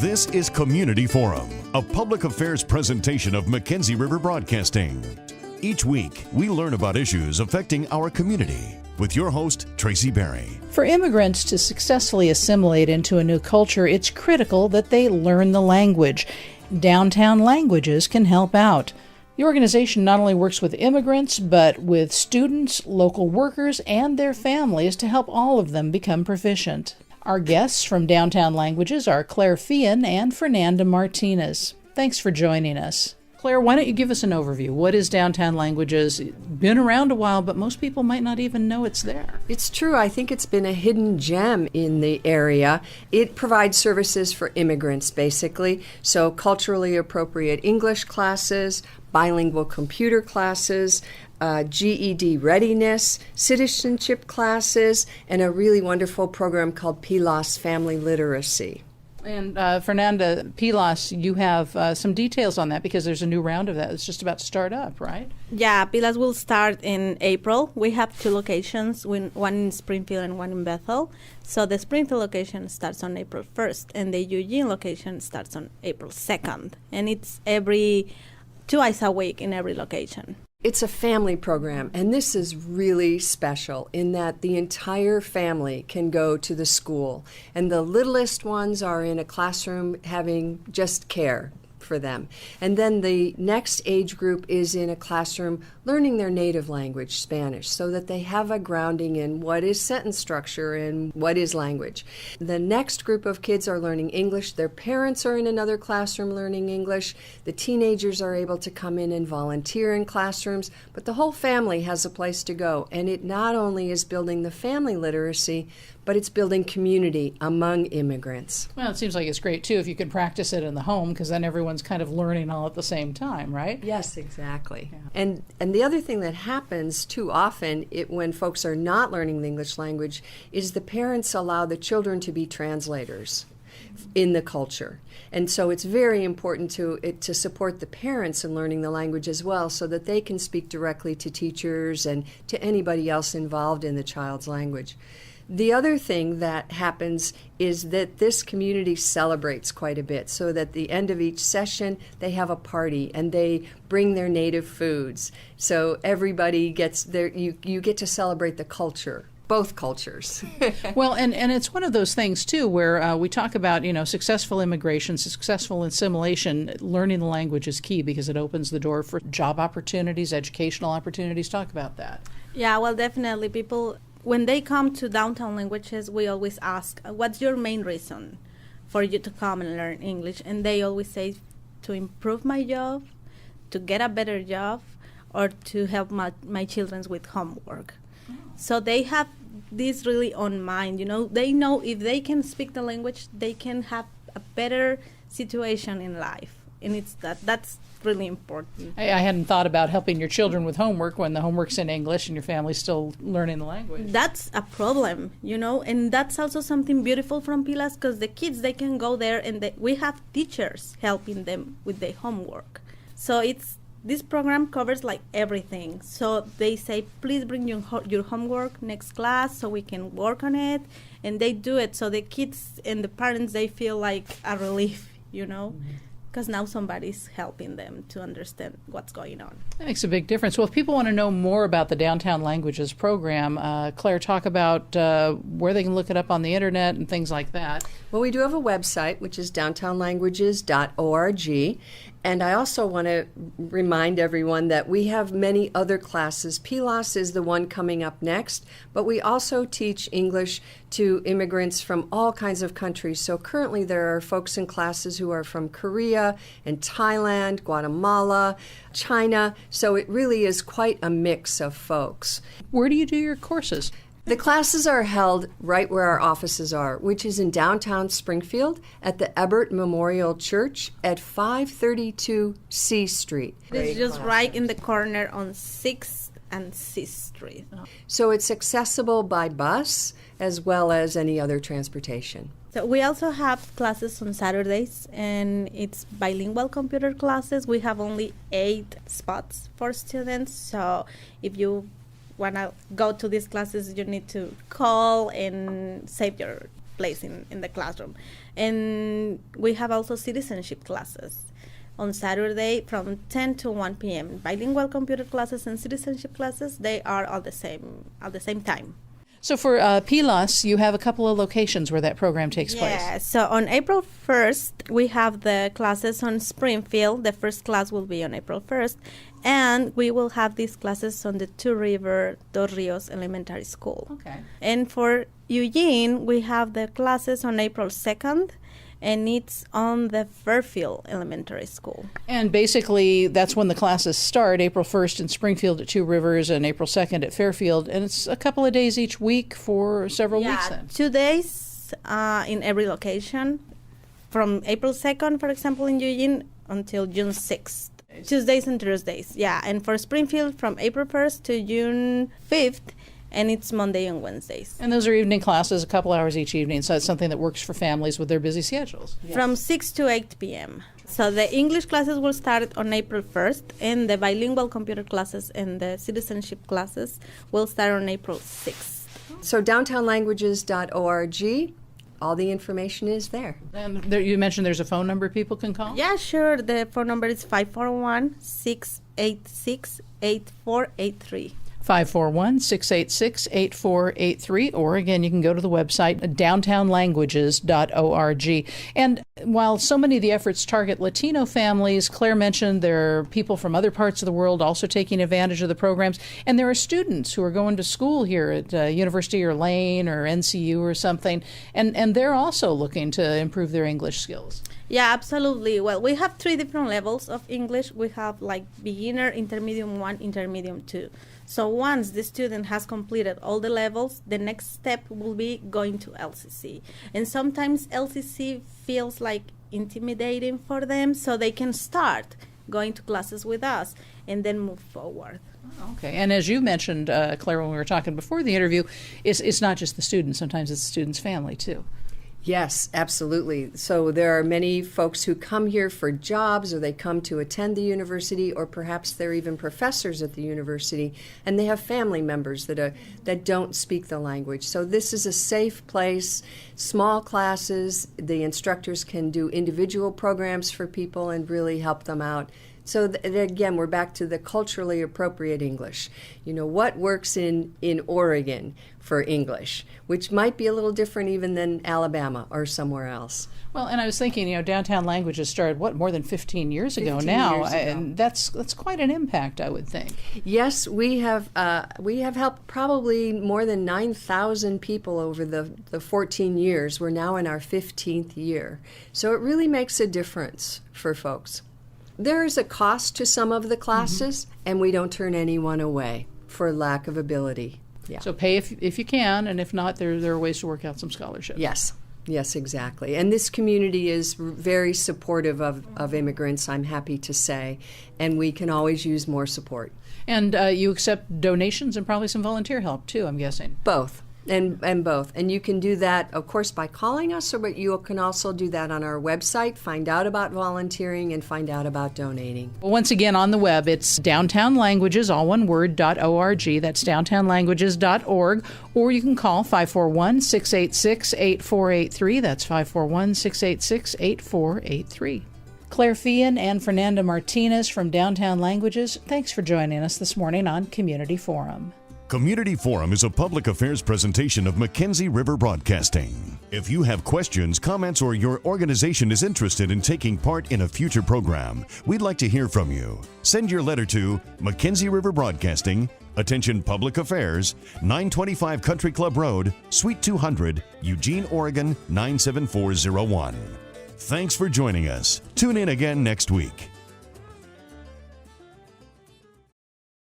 This is Community Forum, a public affairs presentation of McKenzie River Broadcasting. Each week, we learn about issues affecting our community with your host, Tracy Berry. For immigrants to successfully assimilate into a new culture, it's critical that they learn the language. Downtown Languages can help out. The organization not only works with immigrants, but with students, local workers, and their families to help all of them become proficient. Our guests from Downtown Languages are Claire Fian and Fernanda Martinez. Thanks for joining us. Claire, why don't you give us an overview? What is Downtown Languages? Been around a while, but most people might not even know it's there. It's true. I think it's been a hidden gem in the area. It provides services for immigrants, basically. So culturally appropriate English classes, bilingual computer classes, GED readiness, citizenship classes, and a really wonderful program called PLOS, Family Literacy. And Fernanda, PLOS, you have some details on that because there's a new round of that. It's just about to start up, right? Yeah, PLOS will start in April. We have two locations, one in Springfield and one in Bethel. So the Springfield location starts on April 1st, and the Eugene location starts on April 2nd. And it's twice a week in every location. It's a family program, and this is really special in that the entire family can go to the school, and the littlest ones are in a classroom having just care for them. And then the next age group is in a classroom learning their native language, Spanish, so that they have a grounding in what is sentence structure and what is language. The next group of kids are learning English. Their parents are in another classroom learning English. The teenagers are able to come in and volunteer in classrooms, but the whole family has a place to go. And it not only is building the family literacy, but it's building community among immigrants. Well, it seems like it's great, too, if you can practice it in the home, because then everyone's kind of learning all at the same time, right? Yes, exactly. Yeah. And the other thing that happens too often when folks are not learning the English language is the parents allow the children to be translators in the culture. And so it's very important to support the parents in learning the language as well so that they can speak directly to teachers and to anybody else involved in the child's language. The other thing that happens is that this community celebrates quite a bit, so that at the end of each session, they have a party and they bring their native foods. So everybody gets there, you get to celebrate the culture. Both cultures. Well, and it's one of those things, too, where we talk about, successful immigration, successful assimilation. Learning the language is key because it opens the door for job opportunities, educational opportunities. Talk about that. Yeah, well, definitely. People, when they come to Downtown Languages, we always ask, what's your main reason for you to come and learn English? And they always say, to improve my job, to get a better job, or to help my children with homework. Oh. So they have this really on mind, They know if they can speak the language, they can have a better situation in life. And that's really important. I hadn't thought about helping your children with homework when the homework's in English and your family's still learning the language. That's a problem, and that's also something beautiful from PLOS because the kids, they can go there and we have teachers helping them with their homework. So this program covers like everything. So they say, please bring your homework next class so we can work on it. And they do it. So the kids and the parents, they feel like a relief, because now somebody's helping them to understand what's going on. That makes a big difference. Well, if people want to know more about the Downtown Languages program, Claire, talk about where they can look it up on the internet and things like that. Well, we do have a website, which is downtownlanguages.org. And I also want to remind everyone that we have many other classes. PLOS is the one coming up next, but we also teach English to immigrants from all kinds of countries. So currently there are folks in classes who are from Korea and Thailand, Guatemala, China. So it really is quite a mix of folks. Where do you do your courses? The classes are held right where our offices are, which is in downtown Springfield at the Ebert Memorial Church at 532 C Street. It's just right in the corner on 6th and 6th Street. So it's accessible by bus as well as any other transportation. So we also have classes on Saturdays, and it's bilingual computer classes. We have only 8 spots for students, so if you want to go to these classes, you need to call and save your place in the classroom. And we have also citizenship classes on Saturday from 10 to 1 p.m. Bilingual computer classes and citizenship classes, they are at the same time. So for PILAS, you have a couple of locations where that program takes place. Yeah, so on April 1st, we have the classes on Springfield. The first class will be on April 1st. And we will have these classes on the Two River Dos Rios Elementary School. Okay. And for Eugene, we have the classes on April 2nd, and it's on the Fairfield Elementary School. And basically, that's when the classes start, April 1st in Springfield at Two Rivers and April 2nd at Fairfield. And it's a couple of days each week for several weeks then. 2 days in every location. From April 2nd, for example, in Eugene, until June 6th. Tuesdays and Thursdays, yeah. And for Springfield, from April 1st to June 5th, and it's Monday and Wednesdays. And those are evening classes, a couple hours each evening, so it's something that works for families with their busy schedules. Yes. From 6 to 8 p.m. So the English classes will start on April 1st, and the bilingual computer classes and the citizenship classes will start on April 6th. So downtownlanguages.org, all the information is there. And there, you mentioned there's a phone number people can call? Yeah, sure. The phone number is 541-686-8483. 541-686-8483, or again, you can go to the website downtownlanguages.org. And while so many of the efforts target Latino families, Claire mentioned there are people from other parts of the world also taking advantage of the programs, and there are students who are going to school here at University or Lane or NCU or something, and they're also looking to improve their English skills. Yeah, absolutely. Well, we have 3 different levels of English. We have like beginner, intermediate 1, intermediate 2. So once the student has completed all the levels, the next step will be going to LCC. And sometimes LCC feels like intimidating for them, so they can start going to classes with us and then move forward. Okay. And as you mentioned, Claire, when we were talking before the interview, it's not just the student. Sometimes it's the student's family, too. Yes, absolutely. So there are many folks who come here for jobs, or they come to attend the university, or perhaps they're even professors at the university, and they have family members that don't speak the language. So this is a safe place, small classes. The instructors can do individual programs for people and really help them out. So again, we're back to the culturally appropriate English. You know, what works in Oregon for English, which might be a little different even than Alabama or somewhere else. Well, and I was thinking, you know, Downtown Languages started, more than 15 years ago 15 now? years ago. And that's quite an impact, I would think. Yes, we have helped probably more than 9,000 people over the 14 years. We're now in our 15th year. So it really makes a difference for folks. There is a cost to some of the classes, and we don't turn anyone away for lack of ability. Yeah. So pay if you can, and if not, there are ways to work out some scholarships. Yes, exactly. And this community is very supportive of immigrants, I'm happy to say, and we can always use more support. And you accept donations and probably some volunteer help, too, I'm guessing. Both. And both. And you can do that, of course, by calling us, but you can also do that on our website, find out about volunteering and find out about donating. Well, once again, on the web, it's downtownlanguages, all one word, .org. That's downtownlanguages.org. Or you can call 541-686-8483. That's 541-686-8483. Claire Fian and Fernanda Martinez from Downtown Languages, thanks for joining us this morning on Community Forum. Community Forum is a public affairs presentation of McKenzie River Broadcasting. If you have questions, comments, or your organization is interested in taking part in a future program, we'd like to hear from you. Send your letter to McKenzie River Broadcasting, attention Public Affairs, 925 Country Club Road, Suite 200, Eugene, Oregon, 97401. Thanks for joining us. Tune in again next week.